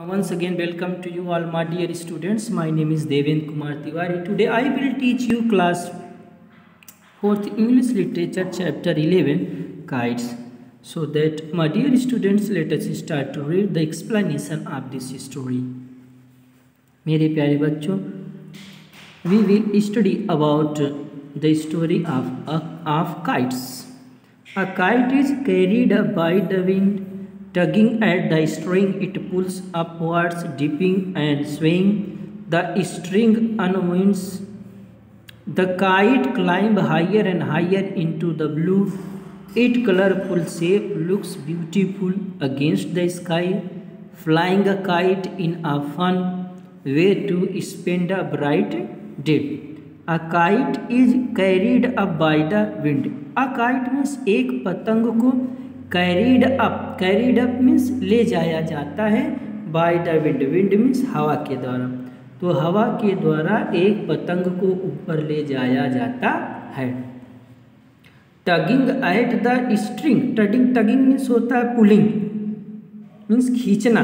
Once again, welcome to you all, my dear students. My name is Devendra Kumar Tiwari. Today, I will teach you class 4th English Literature, chapter 11, Kites. So that, my dear students, let us start to read the explanation of this story. मेरे प्यारे बच्चों, we will study about the story of kites. A kite is carried by the wind. Tugging at the string, it pulls upwards, dipping and swaying. The string unwinds. The kite climbs higher and higher into the blue. Its colorful shape looks beautiful against the sky. Flying a kite in a fun way to spend a bright day. A kite is carried up by the wind. A kite means एक पतंग को carried up means ले जाया जाता है by the wind. Wind means हवा के द्वारा. तो हवा के द्वारा एक पतंग को ऊपर ले जाया जाता है. Tugging at the string. Tugging means होता है पुलिंग, मीन्स खींचना.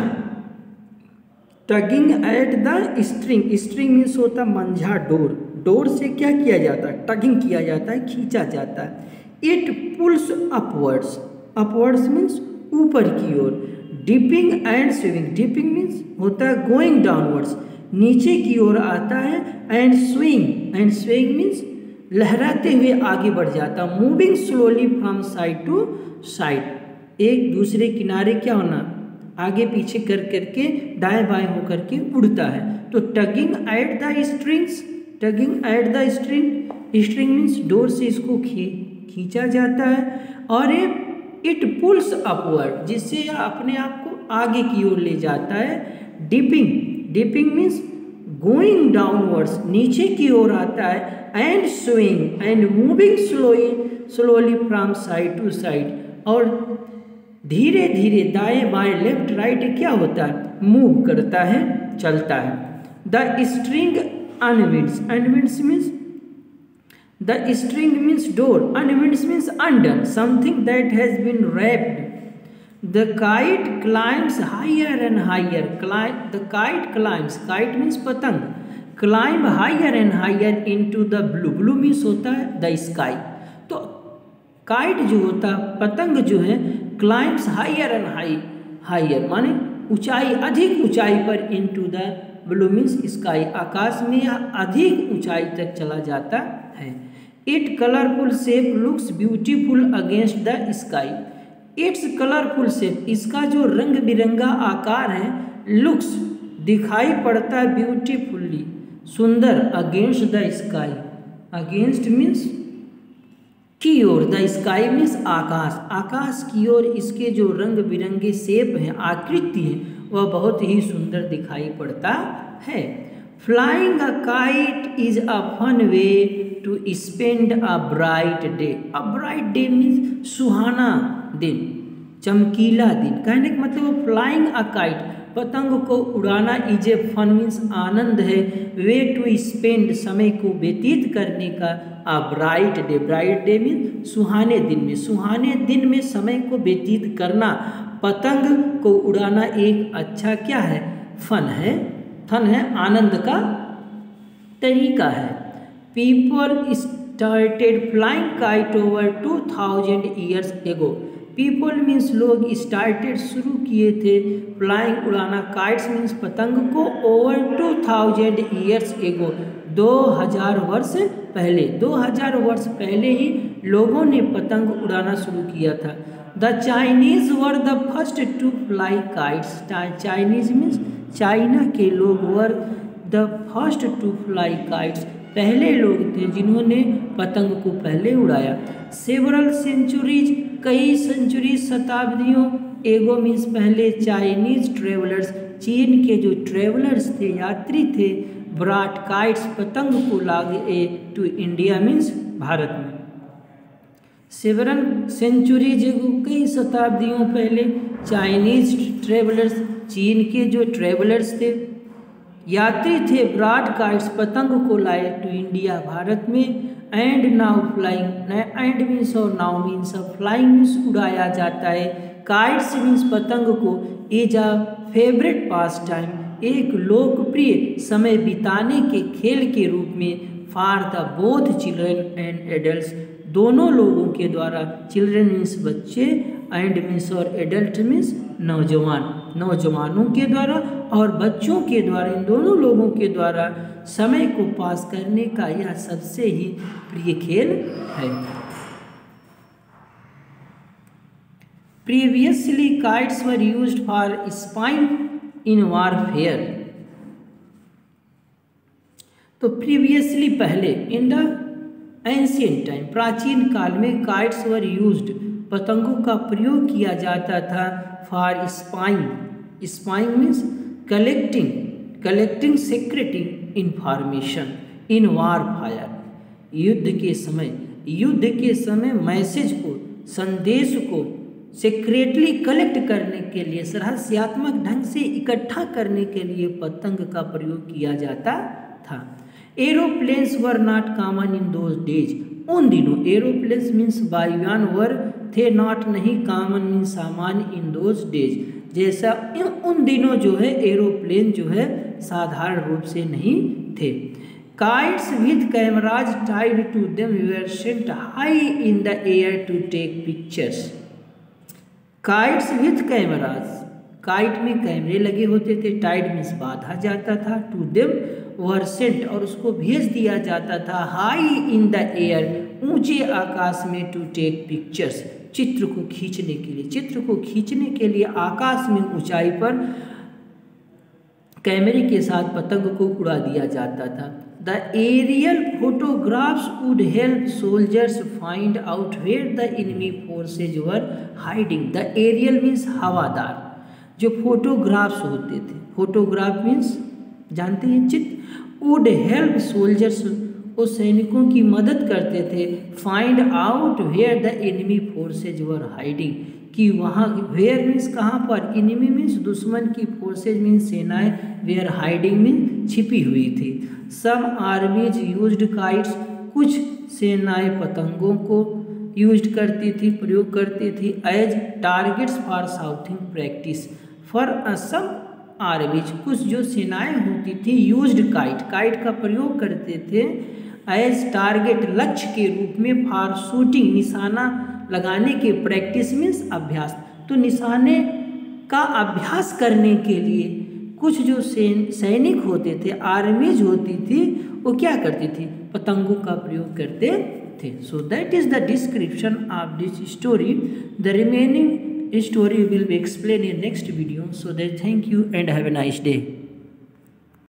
Tugging at the string. String means होता है मंझा, डोर. डोर से क्या किया जाता है? टगिंग किया जाता है, खींचा जाता है. It pulls upwards. Upwards means ऊपर की ओर. Dipping and swinging. Dipping means होता है गोइंग डाउनवर्ड्स, नीचे की ओर आता है. एंड स्विंग मीन्स लहराते हुए आगे बढ़ जाता. Moving slowly from side to side. एक दूसरे किनारे क्या होना, आगे पीछे कर करके दाएं बाएं होकर के उड़ता है. तो tugging at the strings. Tugging at the string means डोर से इसको खींचा जाता है. और इट पुल्स अपवर्ड, जिससे यह अपने आप को आगे की ओर ले जाता है. डिपिंग मीन्स गोइंग डाउनवर्ड्स, नीचे की ओर आता है. And swing and moving slowly from side to side. और धीरे धीरे दाएं बाएं लेफ्ट राइट क्या होता है, मूव करता है, चलता है. The string unwinds. Unwinds means the string means door. Unwinds means undone, something that has been wrapped. The kite climbs higher and higher. The kite climbs. Kite means patang. Climb higher and higher into the blue. Blue means होता है the sky. तो kite जो होता है, पतंग जो है, climbs higher and higher माने ऊंचाई, अधिक ऊंचाई पर into the blue means sky. आकाश में अधिक ऊंचाई तक चला जाता है. Its colorful shape looks beautiful against the sky. Its colorful shape, इसका जो रंग बिरंगा आकार है, looks दिखाई पड़ता है, beautifully सुंदर, against the sky. Against means की ओर, the sky means आकाश. आकाश की ओर इसके जो रंग बिरंगे शेप हैं, आकृति है, वह बहुत ही सुंदर दिखाई पड़ता है. Flying a kite is a fun way to spend a bright day. A bright day means सुहाना दिन, चमकीला दिन. कहने का मतलब फ्लाइंग अ काइट, पतंग को उड़ाना. इज ए फन मीन्स आनंद है. वे टू स्पेंड, समय को व्यतीत करने का. A bright day. Bright day means सुहाने दिन में. सुहाने दिन में समय को व्यतीत करना, पतंग को उड़ाना एक अच्छा क्या है, फन है. आनंद का तरीका है. People started flying kite over 2000 years ago. People means लोग, started शुरू किए थे, flying उड़ाना, kites means पतंग को, over 2000 years ago 2000 वर्ष पहले. 2000 वर्ष पहले ही लोगों ने पतंग उड़ाना शुरू किया था. The Chinese were the first to fly kites. Chinese means China के लोग were the first to fly kites, पहले लोग थे जिन्होंने पतंग को पहले उड़ाया. सेवरल सेंचुरीज, कई सेंचुरी, शताब्दियों. एगो मीन्स पहले. चाइनीज ट्रेवलर्स, चीन के जो ट्रेवलर्स थे, यात्री थे, ब्रॉट काइट्स, पतंग को लाए टू इंडिया मीन्स भारत में. सेवरल सेंचुरीज, कई शताब्दियों पहले. चाइनीज ट्रेवलर्स, चीन के जो ट्रेवलर्स थे, यात्री थे, ब्रॉड काइट्स, पतंग को लाए टू इंडिया भारत में. And now flying. And means और now means off flying means उड़ाया जाता है. काइट्स मीन्स पतंग को is a favourite pastime, एक लोकप्रिय समय बिताने के खेल के रूप में for the both children and adult, दोनों लोगों के द्वारा, चिल्ड्रन मीन्स बच्चे एंड मीन्स और एडल्ट मीन्स नौजवान, नौजवानों के द्वारा और बच्चों के द्वारा, इन दोनों लोगों के द्वारा समय को पास करने का यह सबसे ही प्रिय खेल है। Previously kites were used for spying in warfare, तो प्रीवियसली पहले, इन द एंशिएंट टाइम, प्राचीन काल में काइट्स वर यूज्ड, पतंगों का प्रयोग किया जाता था for spying, spying means collecting secretive information in warfare, युद्ध के समय मैसेज को, संदेश को सीक्रेटली कलेक्ट करने के लिए, रहस्यात्मक ढंग से इकट्ठा करने के लिए पतंग का प्रयोग किया जाता था। Aeroplanes were not common in those days, उन दिनों एरोप्लेन्स मीन्स वायुयान वर थे, नॉट नहीं, कॉमन मीन्स सामान्य, इन दोज डेज, जैसा उन दिनों जो है एरोप्लेन जो है साधारण रूप से नहीं थे। Kites with cameras tied to them were sent high in the air to take pictures, kites with cameras, kite में कैमरे लगे होते थे, टाइड मीन्स बांधा जाता था, टू देम वर सेंट और उसको भेज दिया जाता था, हाई इन द एयर, ऊंचे आकाश में, टू टेक पिक्चर्स, चित्र को खींचने के लिए, चित्र को खींचने के लिए आकाश में ऊंचाई पर कैमरे के साथ पतंग को उड़ा दिया जाता था। The aerial photographs would help soldiers find out where the enemy forces were hiding, the aerial means हवादार, जो फोटोग्राफ्स होते थे, फोटोग्राफ मीन्स जानते हैं चित्र, वुड हेल्प सोल्जर्स, वो सैनिकों की मदद करते थे, find out where the enemy forces were hiding, कि वहाँ, वेयर मीन्स कहाँ पर, एनिमी मीन्स दुश्मन की, फोर्सेज मीन्स सेनाएं, वेयर हाइडिंग मीन्स छिपी हुई थी। सम आर्मीज यूज्ड काइट्स, कुछ सेनाएं पतंगों को यूज्ड करती थी, प्रयोग करती थी, as targets for shooting practice, for some armies, कुछ जो सेनाएं होती थी यूज्ड काइट, काइट का प्रयोग करते थे एज टारगेट, लक्ष्य के रूप में, फॉर शूटिंग, निशाना लगाने के, प्रैक्टिस मीन्स अभ्यास, तो निशाने का अभ्यास करने के लिए कुछ जो सैनिक होते थे, आर्मीज होती थी, वो क्या करती थी, पतंगों का प्रयोग करते थे। So that is the description of this story, the remaining story will be explained in next video. So that thank you and have a nice day.